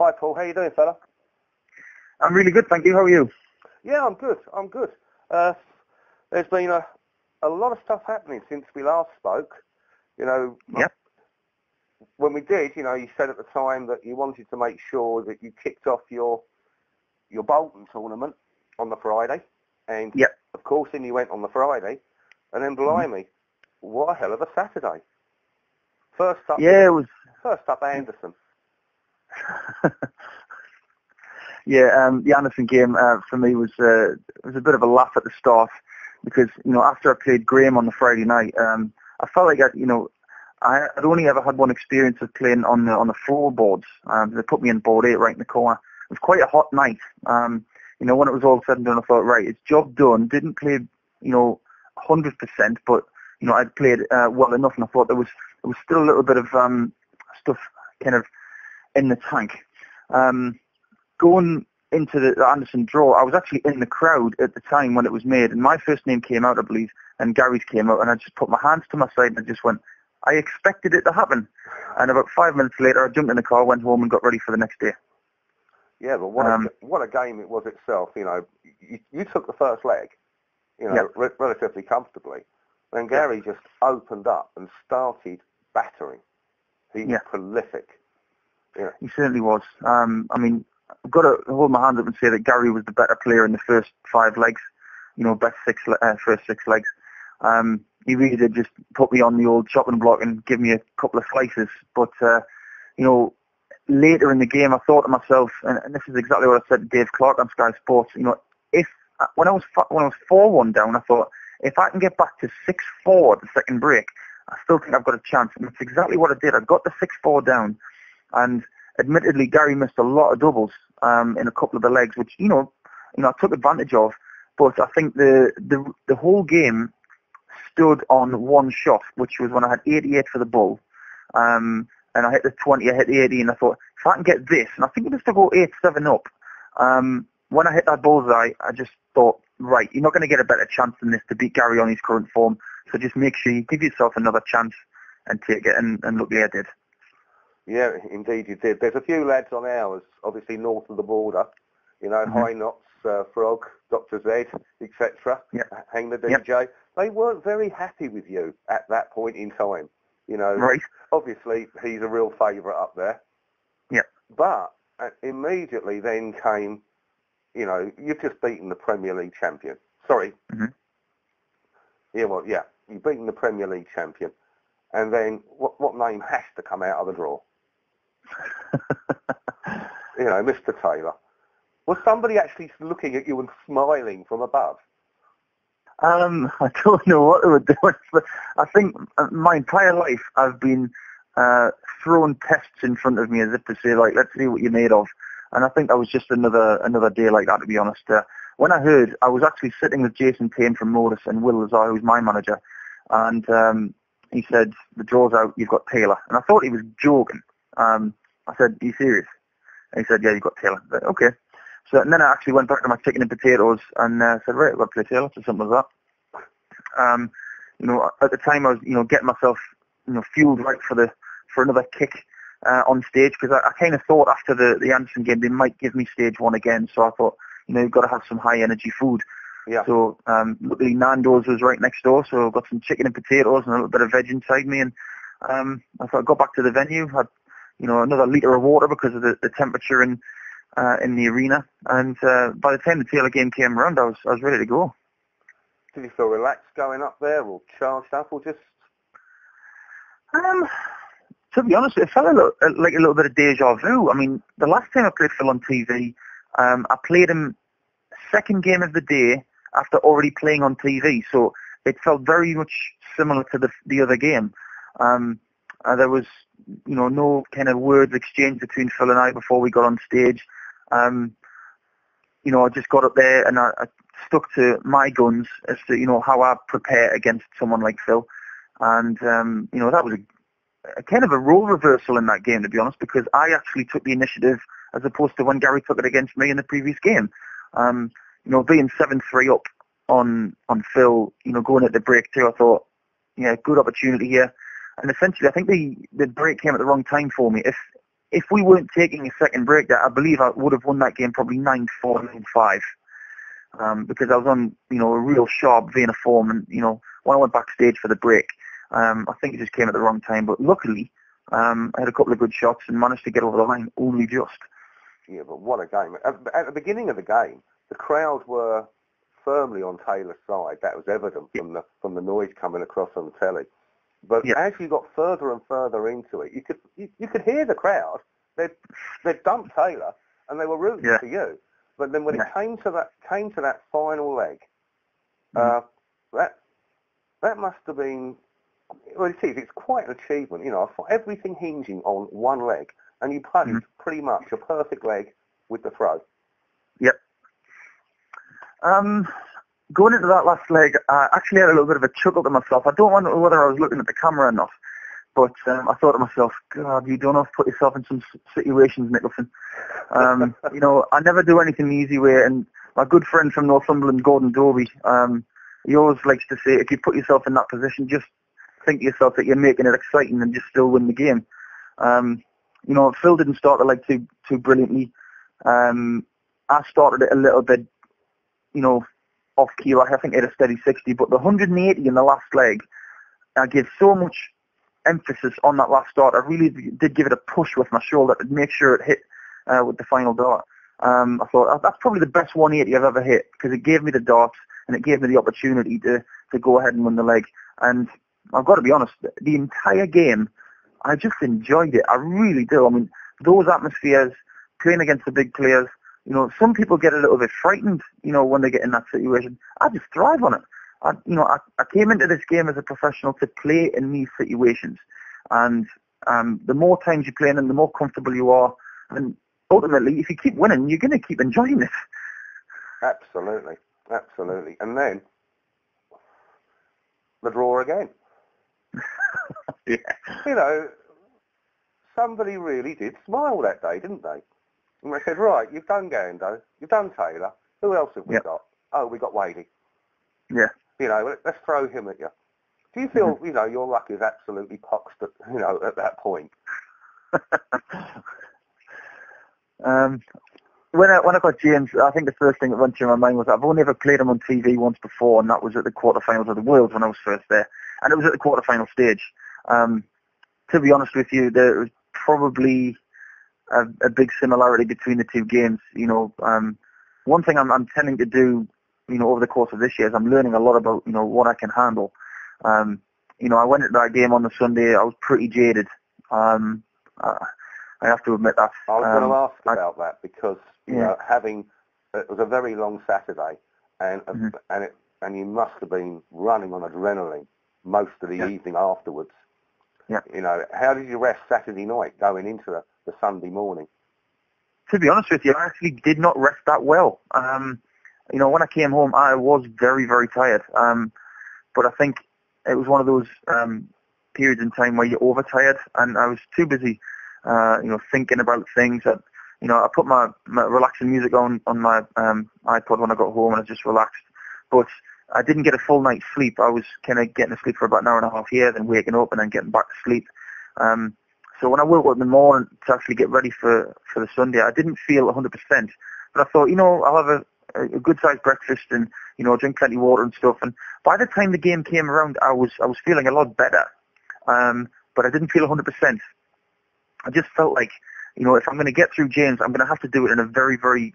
Hi, Paul. How you doing, fella? I'm really good, thank you. How are you? Yeah, I'm good. I'm good. There's been a lot of stuff happening since we last spoke. You know, Yep. when we did, you know, you said at the time that you wanted to make sure that you kicked off your Bolton tournament on the Friday. And, Yep. of course, in you went on the Friday. And then, blimey, what a hell of a Saturday. First up, Anderson. Yeah, the Anderson game for me was a bit of a laugh at the start because, you know, after I played Graham on the Friday night, I felt like I'd only ever had one experience of playing on the floorboards. They put me in board 8 right in the corner. It was quite a hot night. You know, when it was all said and done, I thought, right, it's job done. Didn't play, you know, 100%, but you know, I'd played well enough, and I thought there was still a little bit of stuff kind of in the tank. Going into the Anderson draw, I was actually in the crowd at the time when it was made, and my first name came out, I believe, and Gary's came out, and I just put my hands to my side and I just went, I expected it to happen. And about 5 minutes later, I jumped in the car, went home, and got ready for the next day. Yeah, but what a game it was itself. You know, you took the first leg, you know, relatively comfortably. Then Gary just opened up and started battering. He was prolific. Yeah. He certainly was. I mean, I've got to hold my hands up and say that Gary was the better player in the first 5 legs. You know, first 6 legs. He really did just put me on the old chopping block and give me a couple of slices. But you know, later in the game, I thought to myself, and this is exactly what I said to Dave Clark on Sky Sports. You know, when I was 4-1 down, I thought, if I can get back to 6-4 at the second break, I still think I've got a chance. And that's exactly what I did. I got the 6-4 down, and admittedly, Gary missed a lot of doubles in a couple of the legs, which you know, I took advantage of. But I think the whole game stood on one shot, which was when I had 88 for the bull, and I hit the 20, I hit the 80, and I thought, if I can get this, and I think it was to go 8-7 up. When I hit that bullseye, I just thought, right, you're not going to get a better chance than this to beat Gary on his current form, so just make sure you give yourself another chance and take it, and luckily I did. Yeah, indeed you did. There's a few lads on ours, obviously north of the border, you know, High Knots, Frog, Dr. Z, etc., Hang the DJ. They weren't very happy with you at that point in time. You know, obviously he's a real favourite up there. Yeah. But immediately then came, you know, you've just beaten the Premier League champion. Sorry. Yeah, well, yeah, you've beaten the Premier League champion. And then what name has to come out of the draw? You know, Mr. Taylor. Was somebody actually looking at you and smiling from above? I don't know what they were doing, but I think my entire life I've been throwing tests in front of me as if to say, like, let's see what you're made of. And I think that was just another day like that, to be honest. When I heard, I was actually sitting with Jason Payne from Modus and Will Lazar, who's my manager, and he said, the draw's out, you've got Taylor. And I thought he was joking. I said, are you serious? And he said, yeah, you've got Taylor. I said, okay. So, and then I actually went back to my chicken and potatoes and said, right, I've got to play Taylor. So simple as that. You know, at the time I was, you know, getting myself, you know, fueled right for another kick on stage, because I kind of thought after the Anderson game they might give me stage 1 again. So I thought, you know, you've got to have some high energy food. Yeah. So luckily Nando's was right next door, so I got some chicken and potatoes and a little bit of veg inside me, and I thought I'd go back to the venue, had, you know, another litre of water because of the temperature in the arena, and by the time the Taylor game came around, I was ready to go. Did you feel relaxed going up there, or charged up, or just? To be honest, it felt like a little bit of deja vu. I mean, the last time I played Phil on TV, I played him second game of the day after already playing on TV, so it felt very much similar to the other game. There was, you know, no kind of words exchanged between Phil and I before we got on stage. You know, I just got up there and I stuck to my guns as to, you know, how I prepare against someone like Phil. And, you know, that was a kind of a role reversal in that game, to be honest, because I actually took the initiative as opposed to when Gary took it against me in the previous game. You know, being 7-3 up on Phil, you know, going at the break too, I thought, yeah, good opportunity here. And essentially, I think the break came at the wrong time for me. if we weren't taking a second break there, I believe I would have won that game probably 9-4, 9-5. Because I was on, a real sharp vein of form, and, when I went backstage for the break, I think it just came at the wrong time, but luckily, I had a couple of good shots and managed to get over the line only just. Yeah, but what a game. At the beginning of the game, the crowd were firmly on Taylor's side. That was evident from the noise coming across on the telly. But as you got further and further into it, you could hear the crowd. They'd dumped Taylor and they were rooting for you. But then when it came to that final leg, that must have been, well, it's quite an achievement. Everything hinging on one leg, and you played pretty much a perfect leg with the throw. Yep. Going into that last leg, I actually had a little bit of a chuckle to myself. I don't know whether I was looking at the camera or not, but I thought to myself, God, you don't have to put yourself in some situations, Nicholson. I never do anything the easy way, and my good friend from Northumberland, Gordon Dobie, he always likes to say, if you put yourself in that position, just think to yourself that you're making it exciting and just still win the game. Phil didn't start the leg too brilliantly. I started it a little bit, off keel. I think it had a steady 60, but the 180 in the last leg, I gave so much emphasis on that last start. I really did give it a push with my shoulder to make sure it hit with the final dart. I thought that's probably the best 180 I've ever hit, because it gave me the darts and it gave me the opportunity to go ahead and win the leg. And I've got to be honest, the entire game, I just enjoyed it. I really do. I mean, those atmospheres, playing against the big players, some people get a little bit frightened, when they get in that situation. I just thrive on it. I came into this game as a professional to play in these situations. And the more times you play in them, the more comfortable you are. And ultimately, if you keep winning, you're going to keep enjoying it. Absolutely. Absolutely. And then, the draw again. Yeah. Somebody really did smile that day, didn't they? And they said, right, you've done Gando, you've done Taylor, who else have we got? Oh, we got Wadey. Yeah. Let's throw him at you. Do you feel, your luck is absolutely poxed at, at that point? When I got James, I think the first thing that went through my mind was I've only ever played him on TV once before, and that was at the quarterfinals of the Worlds when I was first there. And it was at the quarterfinal stage. To be honest with you, there was probably a big similarity between the two games. One thing I'm tending to do, over the course of this year is I'm learning a lot about, what I can handle. I went into that game on the Sunday, I was pretty jaded. I have to admit that. I was going to ask about that because, it was a very long Saturday, and you must have been running on adrenaline most of the evening afterwards. Yeah. How did you rest Saturday night going into the Sunday morning? To be honest with you, I actually did not rest that well. When I came home, I was very, very tired. But I think it was one of those periods in time where you're overtired, and I was too busy, thinking about things. That, I put my relaxing music on my iPod when I got home, and I just relaxed. But I didn't get a full night's sleep. I was kind of getting to sleep for about an hour and a half here, then waking up and then getting back to sleep. So when I woke up in the morning to actually get ready for the Sunday, I didn't feel 100%. But I thought, I'll have a good-sized breakfast and, drink plenty of water and stuff. And by the time the game came around, I was feeling a lot better. But I didn't feel 100%. I just felt like, if I'm going to get through James, I'm going to have to do it in a very, very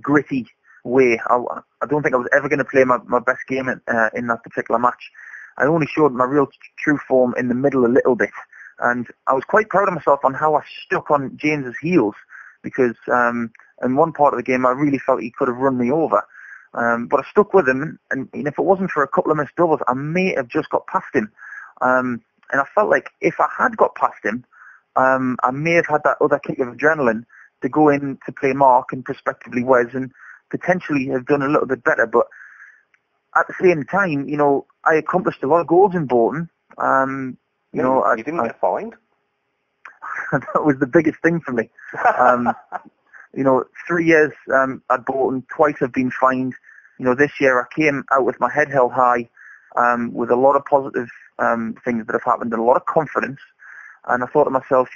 gritty way. I don't think I was ever going to play my best game in that particular match. I only showed my real true form in the middle a little bit, and I was quite proud of myself on how I stuck on James's heels, because in one part of the game I really felt he could have run me over, but I stuck with him, and if it wasn't for a couple of missed doubles, I may have just got past him, and I felt like if I had got past him, I may have had that other kick of adrenaline to go in to play Mark and prospectively Wes, and potentially have done a little bit better. But at the same time, I accomplished a lot of goals in Bolton. You didn't get fined? That was the biggest thing for me. 3 years at Bolton, twice I've been fined. This year I came out with my head held high, with a lot of positive things that have happened and a lot of confidence. And I thought to myself,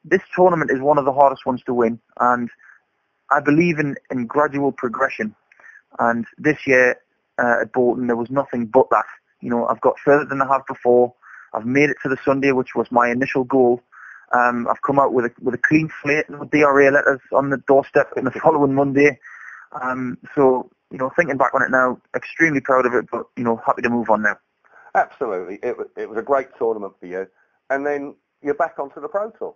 this tournament is one of the hardest ones to win, and I believe in gradual progression. And this year at Bolton, there was nothing but that. You know, I've got further than I have before. I've made it to the Sunday, which was my initial goal. I've come out with a clean slate, no DRA letters on the doorstep on the following Monday. So, you know, thinking back on it now, extremely proud of it, but, you know, happy to move on now. Absolutely. It was a great tournament for you. And then you're back onto the Pro Tour.